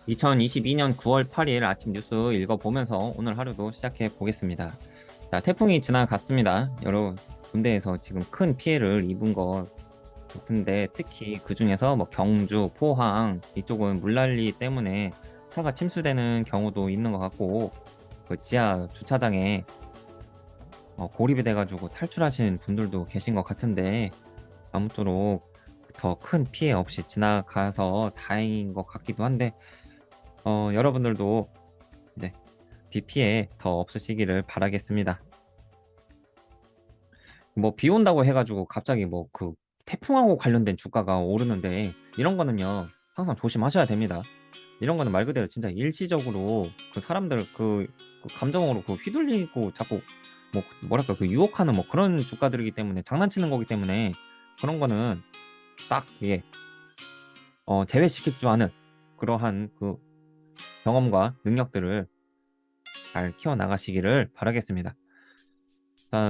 2022년 9월 8일 아침 뉴스 읽어보면서 오늘 하루도 시작해 보겠습니다. 자, 태풍이 지나갔습니다. 여러 군데에서 지금 큰 피해를 입은 것 같은데 특히 그 중에서 뭐 경주, 포항 이쪽은 물난리 때문에 차가 침수되는 경우도 있는 것 같고 그 지하 주차장에 고립이 돼가지고 탈출하신 분들도 계신 것 같은데 아무쪼록 더 큰 피해 없이 지나가서 다행인 것 같기도 한데 여러분들도 이제 비 피해 더 없으시기를 바라겠습니다. 뭐 비 온다고 해가지고 갑자기 뭐 그 태풍하고 관련된 주가가 오르는데 이런 거는요 항상 조심하셔야 됩니다. 이런 거는 말 그대로 진짜 일시적으로 그 사람들 그 감정으로 그 휘둘리고 자꾸 뭐 뭐랄까 그 유혹하는 뭐 그런 주가들이기 때문에 장난치는 거기 때문에 그런 거는 딱 예, 제외시킬 줄 아는 그러한 그 경험과 능력들을 잘 키워나가시기를 바라겠습니다.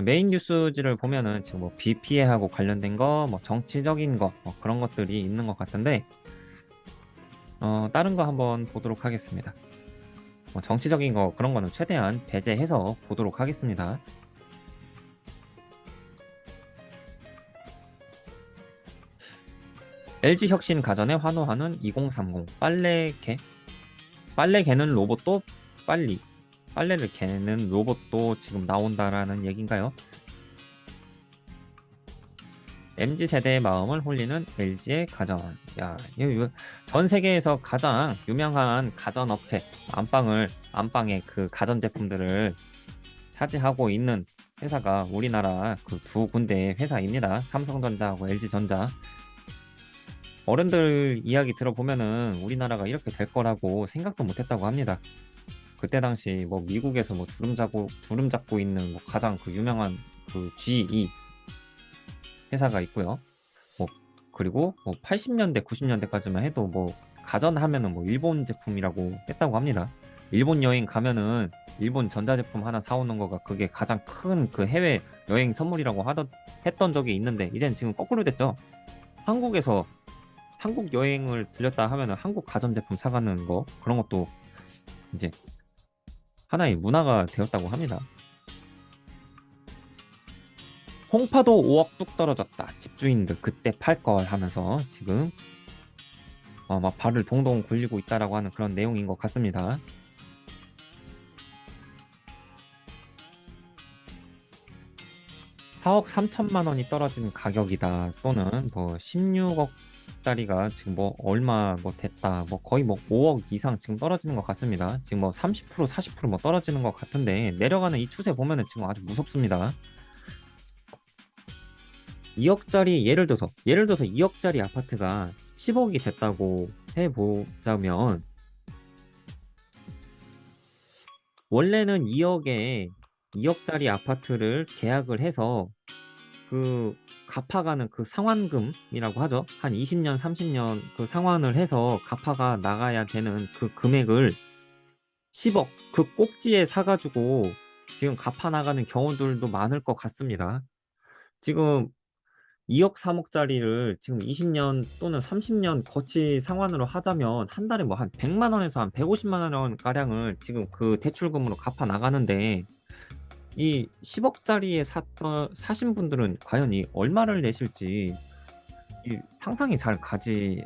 메인 뉴스지를 보면은 지금 뭐 비 피해하고 관련된 거, 뭐 정치적인 거, 뭐 그런 것들이 있는 것 같은데, 다른 거 한번 보도록 하겠습니다. 정치적인 거, 그런 거는 최대한 배제해서 보도록 하겠습니다. LG혁신 가전에 환호하는 2030 빨래 개는 로봇도 빨리 빨래를 개는 로봇도 지금 나온다라는 얘기인가요? MZ 세대의 마음을 홀리는 LG의 가전. 야, 이거 전 세계에서 가장 유명한 가전 업체 안방의 그 가전 제품들을 차지하고 있는 회사가 우리나라 그 두 군데 회사입니다. 삼성전자하고 LG전자. 어른들 이야기 들어보면은 우리나라가 이렇게 될 거라고 생각도 못했다고 합니다. 그때 당시 뭐 미국에서 뭐 주름 잡고 있는 뭐 가장 그 유명한 그 GE 회사가 있고요. 뭐 그리고 뭐 80년대, 90년대까지만 해도 뭐 가전하면은 뭐 일본 제품이라고 했다고 합니다. 일본 여행 가면은 일본 전자제품 하나 사오는 거가 그게 가장 큰 그 해외 여행 선물이라고 했던 적이 있는데 이제는 지금 거꾸로 됐죠. 한국에서 한국 여행을 들렸다 하면은 한국 가전제품 사가는 거 그런 것도 이제 하나의 문화가 되었다고 합니다. 홍파도 5억 뚝 떨어졌다. 집주인들 그때 팔 걸 하면서 지금 막 발을 동동 굴리고 있다라고 하는 그런 내용인 것 같습니다. 4억 3천만 원이 떨어지는 가격이다. 또는 뭐 16억짜리가 지금 뭐 얼마 뭐 됐다. 뭐 거의 뭐 5억 이상 지금 떨어지는 것 같습니다. 지금 뭐 30% 40%뭐 떨어지는 것 같은데 내려가는 이 추세 보면은 지금 아주 무섭습니다. 2억짜리 예를 들어서 2억짜리 아파트가 10억이 됐다고 해보자면 원래는 2억짜리 아파트를 계약을 해서 그 갚아가는 그 상환금이라고 하죠. 한 20년, 30년 그 상환을 해서 갚아가 나가야 되는 그 금액을 10억 그 꼭지에 사가지고 지금 갚아 나가는 경우들도 많을 것 같습니다. 지금 2억, 3억짜리를 지금 20년 또는 30년 거치 상환으로 하자면 한 달에 뭐 한 100만 원에서 한 150만 원 가량을 지금 그 대출금으로 갚아 나가는데 이 10억짜리에 사신 분들은 과연 이 얼마를 내실지 이 상상이 잘 가지.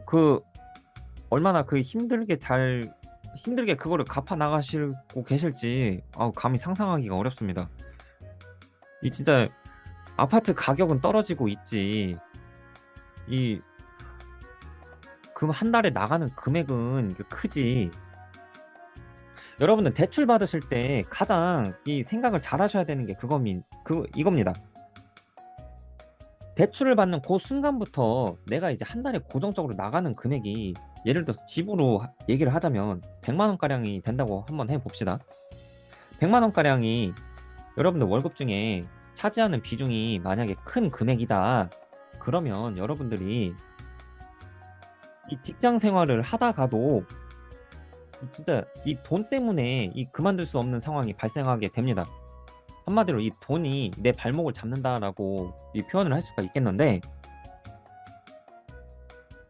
그 얼마나 그 힘들게 그거를 갚아 나가시고 계실지 감히 상상하기가 어렵습니다. 이 진짜 아파트 가격은 떨어지고 있지. 이 그 한 달에 나가는 금액은 크지. 여러분들 대출 받으실 때 가장 이 생각을 잘 하셔야 되는 게 이겁니다. 대출을 받는 그 순간부터 내가 이제 한 달에 고정적으로 나가는 금액이 예를 들어서 집으로 얘기를 하자면 100만 원가량이 된다고 한번 해봅시다. 100만 원가량이 여러분들 월급 중에 차지하는 비중이 만약에 큰 금액이다. 그러면 여러분들이 이 직장 생활을 하다가도 진짜 이 돈 때문에 이 그만둘 수 없는 상황이 발생하게 됩니다. 한마디로 이 돈이 내 발목을 잡는다라고 이 표현을 할 수가 있겠는데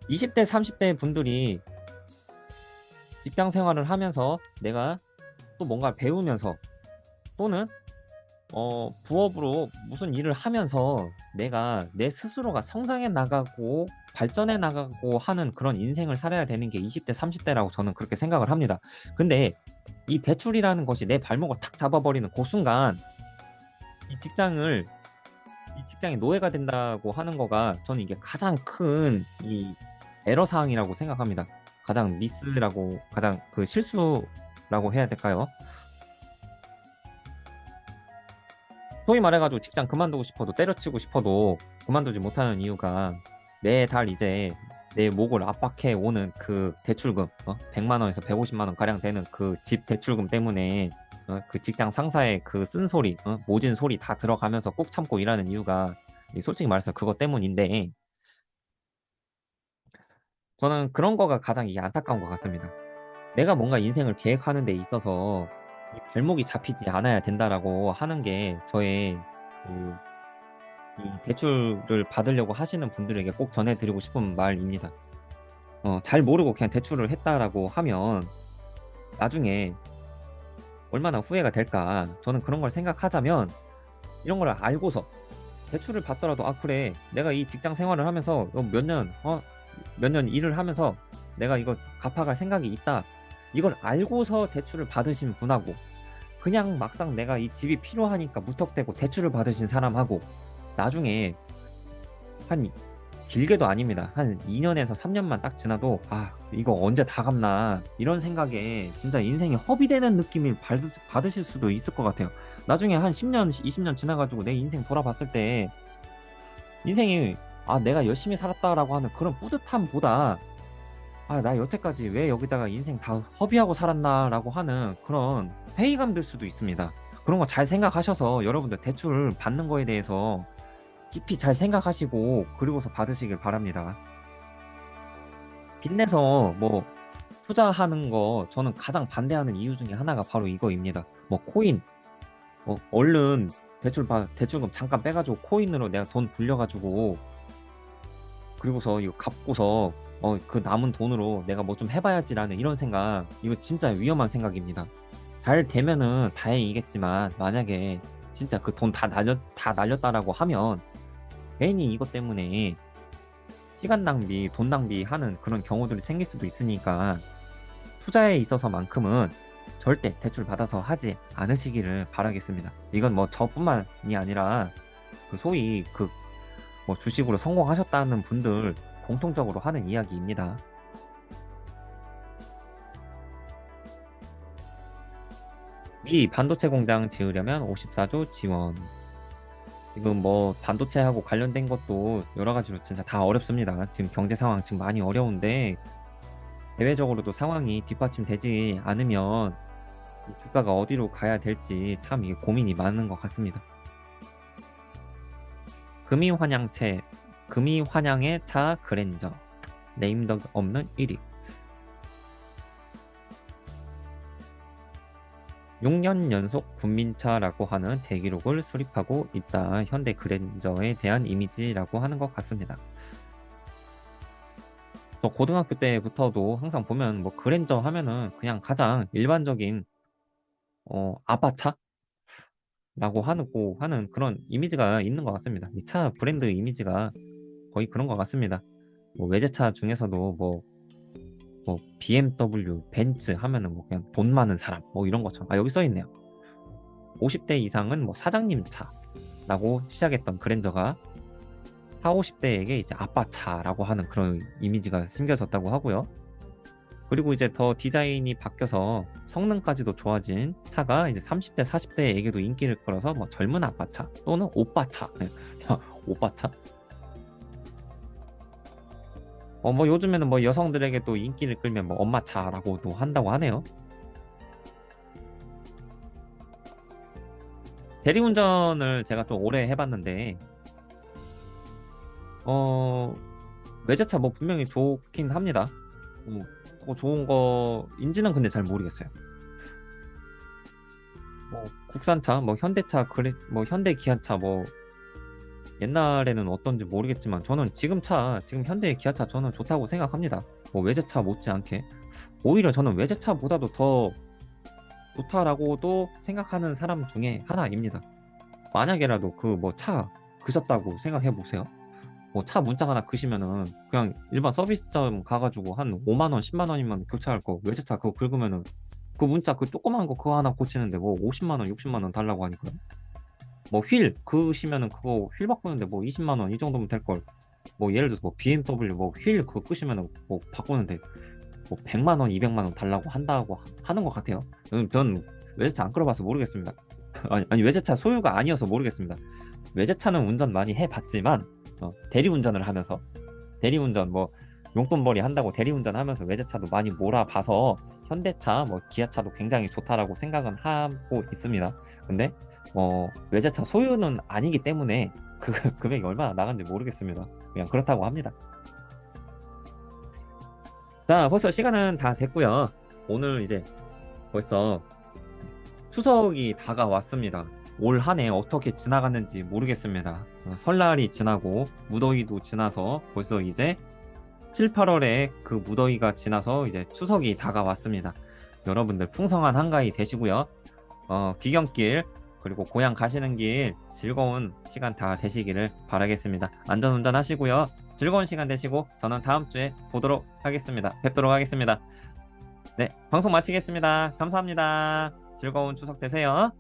20대, 30대 분들이 직장 생활을 하면서 내가 또 뭔가 배우면서 또는 부업으로 무슨 일을 하면서 내가 내 스스로가 성장해 나가고 발전해 나가고 하는 그런 인생을 살아야 되는 게 20대, 30대라고 저는 그렇게 생각을 합니다. 근데 이 대출이라는 것이 내 발목을 탁 잡아버리는 그 순간 이 직장을 이 직장의 노예가 된다고 하는 거가 저는 이게 가장 큰 이 에러 사항이라고 생각합니다. 가장 미스라고 가장 그 실수라고 해야 될까요? 소위 말해가지고 직장 그만두고 싶어도 때려치고 싶어도 그만두지 못하는 이유가 매달 이제 내 목을 압박해 오는 그 대출금 100만 원에서 150만 원 가량 되는 그 집 대출금 때문에 그 직장 상사의 그 쓴소리 모진 소리 다 들어가면서 꾹 참고 일하는 이유가 솔직히 말해서 그것 때문인데 저는 그런 거가 가장 이게 안타까운 것 같습니다. 내가 뭔가 인생을 계획하는 데 있어서 이 발목이 잡히지 않아야 된다라고 하는 게 저의 그 이 대출을 받으려고 하시는 분들에게 꼭 전해드리고 싶은 말입니다. 잘 모르고 그냥 대출을 했다라고 하면 나중에 얼마나 후회가 될까? 저는 그런 걸 생각하자면 이런 걸 알고서 대출을 받더라도 아 그래 내가 이 직장 생활을 하면서 몇 년 일을 하면서 내가 이거 갚아갈 생각이 있다. 이걸 알고서 대출을 받으신 분하고 그냥 막상 내가 이 집이 필요하니까 무턱대고 대출을 받으신 사람하고 나중에 한 길게도 아닙니다. 한 2년에서 3년만 딱 지나도 아 이거 언제 다 갚나 이런 생각에 진짜 인생이 허비되는 느낌을 받으실 수도 있을 것 같아요. 나중에 한 10년, 20년 지나가지고 내 인생 돌아봤을 때 인생이 아 내가 열심히 살았다라고 하는 그런 뿌듯함보다 아 나 여태까지 왜 여기다가 인생 다 허비하고 살았나라고 하는 그런 회의감 들 수도 있습니다. 그런 거 잘 생각하셔서 여러분들 대출 받는 거에 대해서 깊이 잘 생각하시고 그리고서 받으시길 바랍니다. 빚내서 뭐 투자하는 거 저는 가장 반대하는 이유 중에 하나가 바로 이거입니다. 뭐 코인, 얼른 대출금 잠깐 빼가지고 코인으로 내가 돈 불려가지고 그리고서 이거 갚고서 그 남은 돈으로 내가 뭐 좀 해봐야지라는 이런 생각 이거 진짜 위험한 생각입니다. 잘 되면은 다행이겠지만 만약에 진짜 그 돈 다 날렸다라고 하면 괜히 이것 때문에 시간 낭비, 돈 낭비하는 그런 경우들이 생길 수도 있으니까 투자에 있어서만큼은 절대 대출 받아서 하지 않으시기를 바라겠습니다. 이건 뭐 저뿐만이 아니라 그 소위 그 뭐 주식으로 성공하셨다는 분들 공통적으로 하는 이야기입니다. 미 반도체 공장 지으려면 54조 지원. 지금 뭐 반도체하고 관련된 것도 여러 가지로 진짜 다 어렵습니다. 지금 경제 상황 지금 많이 어려운데 대외적으로도 상황이 뒷받침되지 않으면 이 주가가 어디로 가야 될지 참 이게 고민이 많은 것 같습니다. 금이환양체, 금이환양의 차 그랜저, 네임덕 없는 1위. 6년 연속 군민차라고 하는 대기록을 수립하고 있다. 현대 그랜저에 대한 이미지라고 하는 것 같습니다. 저 고등학교 때부터도 항상 보면 뭐 그랜저 하면은 그냥 가장 일반적인 아바차라고 하는 그런 이미지가 있는 것 같습니다. 이 차 브랜드 이미지가 거의 그런 것 같습니다. 뭐 외제차 중에서도 뭐 BMW, 벤츠 하면은 뭐 그냥 돈 많은 사람 뭐 이런 것처럼 아 여기 써 있네요. 50대 이상은 뭐 사장님 차라고 시작했던 그랜저가 4, 50대에게 이제 아빠 차라고 하는 그런 이미지가 심겨졌다고 하고요. 그리고 이제 더 디자인이 바뀌어서 성능까지도 좋아진 차가 이제 30대, 40대에게도 인기를 끌어서 뭐 젊은 아빠차 또는 오빠차, 오빠차? 뭐 요즘에는 뭐 여성들에게 또 인기를 끌면 뭐 엄마차라고도 한다고 하네요. 대리운전을 제가 좀 오래 해봤는데 어 외제차 뭐 분명히 좋긴 합니다. 그거 좋은 거인지는 근데 잘 모르겠어요. 뭐 국산차, 뭐 현대차, 그래 뭐 현대 기아차 뭐 옛날에는 어떤지 모르겠지만 저는 지금 현대의 기아차 저는 좋다고 생각합니다. 뭐 외제차 못지않게 오히려 저는 외제차보다도 더 좋다라고도 생각하는 사람 중에 하나입니다. 만약에라도 그 뭐 차 그셨다고 생각해 보세요. 뭐 차 문짝 하나 그시면은 그냥 일반 서비스점 가가지고 한 5만 원, 10만 원이면 교체할 거 외제차 그거 긁으면은 그 문짝 그 조그만 거 그거 하나 고치는데 뭐 50만 원, 60만 원 달라고 하니까요. 뭐 휠 그시면은 그거 휠 바꾸는데 뭐 20만 원 이 정도면 될 걸. 뭐 예를 들어서 뭐 BMW 뭐 휠 그거 끄시면은 뭐 바꾸는데 뭐 100만 원, 200만 원 달라고 한다고 하는 것 같아요. 전 외제차 안 끌어봐서 모르겠습니다. 아니 외제차 소유가 아니어서 모르겠습니다. 외제차는 운전 많이 해봤지만 대리운전을 하면서 대리운전 뭐 용돈벌이 한다고 대리운전 하면서 외제차도 많이 몰아봐서 현대차 뭐 기아차도 굉장히 좋다라고 생각은 하고 있습니다. 근데 외제차 소유는 아니기 때문에 그 금액이 얼마나 나간지 모르겠습니다. 그냥 그렇다고 합니다. 자, 벌써 시간은 다 됐고요. 오늘 이제 벌써 추석이 다가왔습니다. 올 한 해 어떻게 지나갔는지 모르겠습니다. 설날이 지나고 무더위도 지나서 벌써 이제 7, 8월에 그 무더위가 지나서 이제 추석이 다가왔습니다. 여러분들 풍성한 한가위 되시고요. 귀경길 그리고 고향 가시는 길 즐거운 시간 다 되시기를 바라겠습니다. 안전운전 하시고요. 즐거운 시간 되시고 저는 다음 주에 보도록 하겠습니다. 뵙도록 하겠습니다. 네, 방송 마치겠습니다. 감사합니다. 즐거운 추석 되세요.